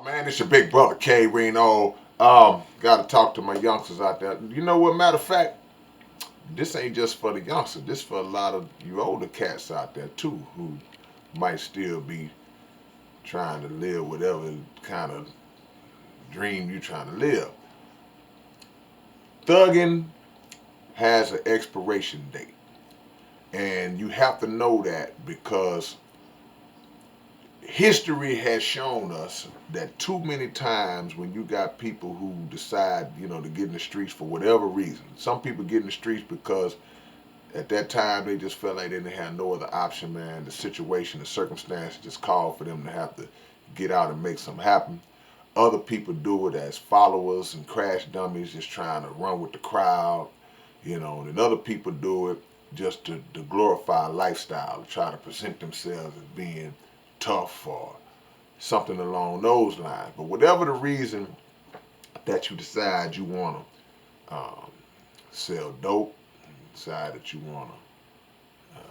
Man, it's your big brother K-Rino. Got to talk to my youngsters out there. You know what? Matter of fact, this ain't just for the youngsters. This for a lot of you older cats out there too, who might still be trying to live whatever kind of dream you trying to live. Thugging has an expiration date, and you have to know that because history has shown us that too many times when you got people who decide, to get in the streets for whatever reason. Some people get in the streets because at that time they just felt like they didn't have no other option, man. The situation, the circumstances just called for them to have to get out and make something happen. Other people do it as followers and crash dummies, just trying to run with the crowd, and other people do it just to glorify a lifestyle, to try to present themselves as being tough or something along those lines. But whatever the reason that you decide you want to sell dope, decide that you want to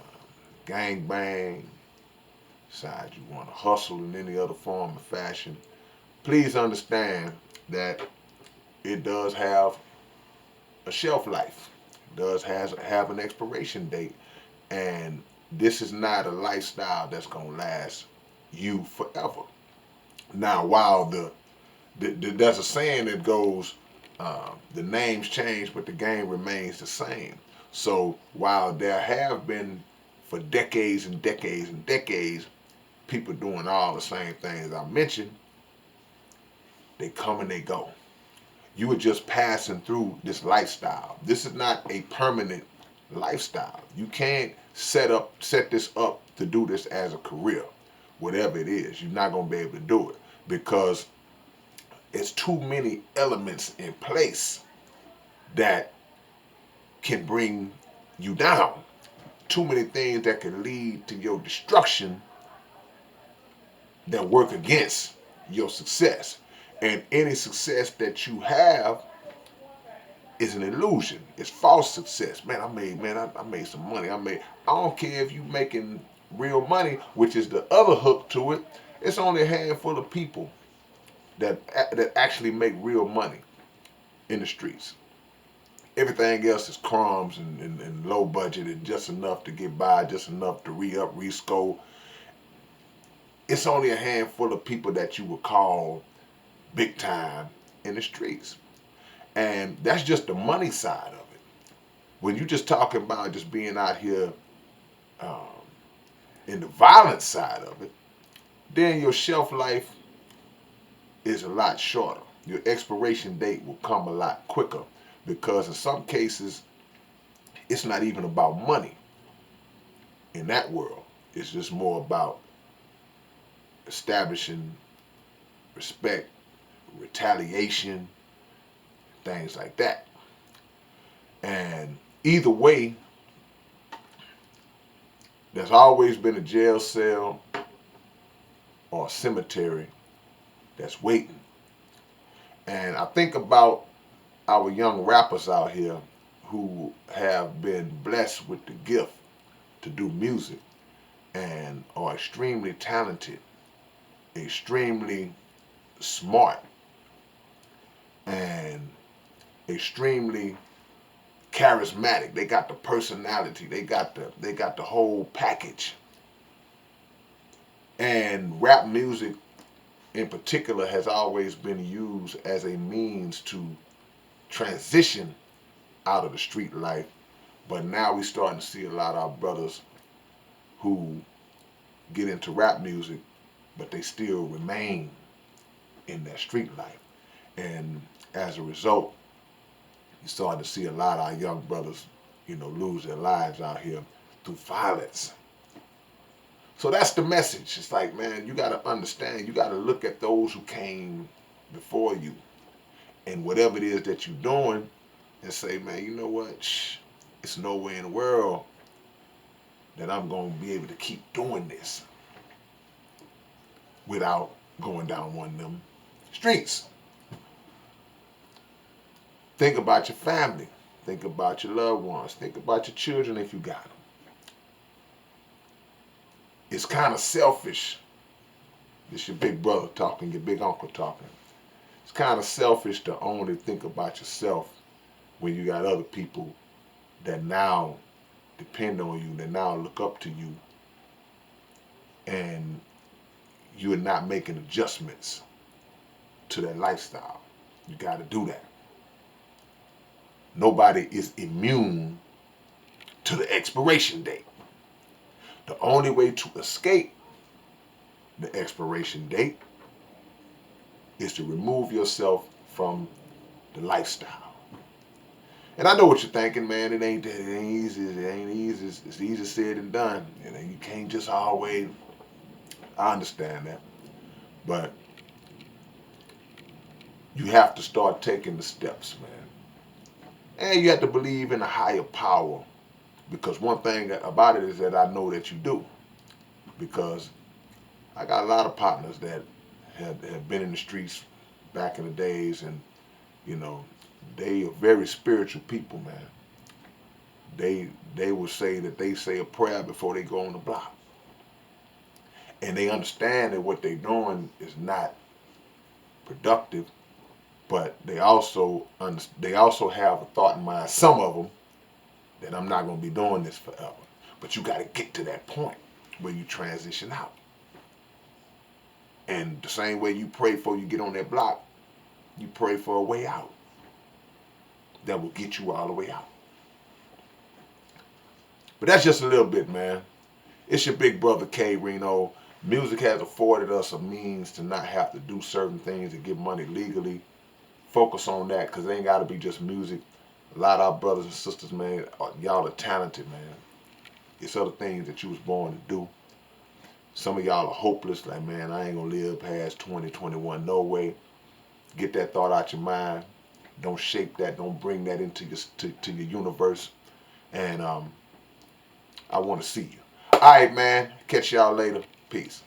gang bang, decide you want to hustle in any other form or fashion, please understand that it does have a shelf life. It does have an expiration date. And this is not a lifestyle that's going to last you forever. Now, while there's a saying that goes, the names change, but the game remains the same. So while there have been for decades and decades and decades people doing all the same things I mentioned, they come and they go. You are just passing through this lifestyle. This is not a permanent lifestyle. You can't set this up to do this as a career. Whatever it is, you're not gonna be able to do it because it's too many elements in place that can bring you down. Too many things that can lead to your destruction that work against your success. And any success that you have is an illusion. It's false success. I made some money. I don't care if you making real money, which is the other hook to it. It's only a handful of people that actually make real money in the streets. Everything else is crumbs and low budget and just enough to get by, just enough to re-up, re-score. It's only a handful of people that you would call big time in the streets. And that's just the money side of it. When you just talking about just being out here um, in the violent side of it, then your shelf life is a lot shorter. Your expiration date will come a lot quicker because in some cases, it's not even about money in that world. It's just more about establishing respect, retaliation, things like that. And either way, there's always been a jail cell or a cemetery that's waiting. And I think about our young rappers out here who have been blessed with the gift to do music and are extremely talented, extremely smart, and extremely charismatic. They got the personality. They got the whole package. And rap music in particular has always been used as a means to transition out of the street life. But now we're starting to see a lot of our brothers who get into rap music, but they still remain in that street life. And as a result, you're starting to see a lot of our young brothers, lose their lives out here through violence. So that's the message. It's like, man, you got to understand, you got to look at those who came before you and whatever it is that you're doing and say, man, you know what? It's no way in the world that I'm going to be able to keep doing this without going down one of them streets. Think about your family. Think about your loved ones. Think about your children if you got them. It's kind of selfish This your big brother talking, your big uncle talking. It's kind of selfish to only think about yourself when you got other people that now depend on you, that now look up to you, and you're not making adjustments to that lifestyle. You got to do that. Nobody is immune to the expiration date. The only way to escape the expiration date is to remove yourself from the lifestyle. And I know what you're thinking, man. It ain't that. It ain't easy. It ain't easy. It's easier said than done. You can't just always. I understand that, but you have to start taking the steps, man. And you have to believe in a higher power, because one thing about it is that I know that you do, because I got a lot of partners that have been in the streets back in the days, and you know, they are very spiritual people, man. They will say that they say a prayer before they go on the block, and they understand that what they're doing is not productive, but they also have a thought in mind. Some of them, that I'm not going to be doing this forever. But you got to get to that point where you transition out. And the same way you pray for you get on that block, you pray for a way out that will get you all the way out. But that's just a little bit, man. It's your big brother K-Rino. Music has afforded us a means to not have to do certain things to get money legally. Focus on that, because it ain't got to be just music. A lot of our brothers and sisters, man, y'all are talented, man. It's other things that you was born to do. Some of y'all are hopeless, like, man, I ain't gonna live past 2021. No way. Get that thought out your mind. Don't shape that. Don't bring that into your to your universe. And I want to see you. All right, man. Catch y'all later. Peace.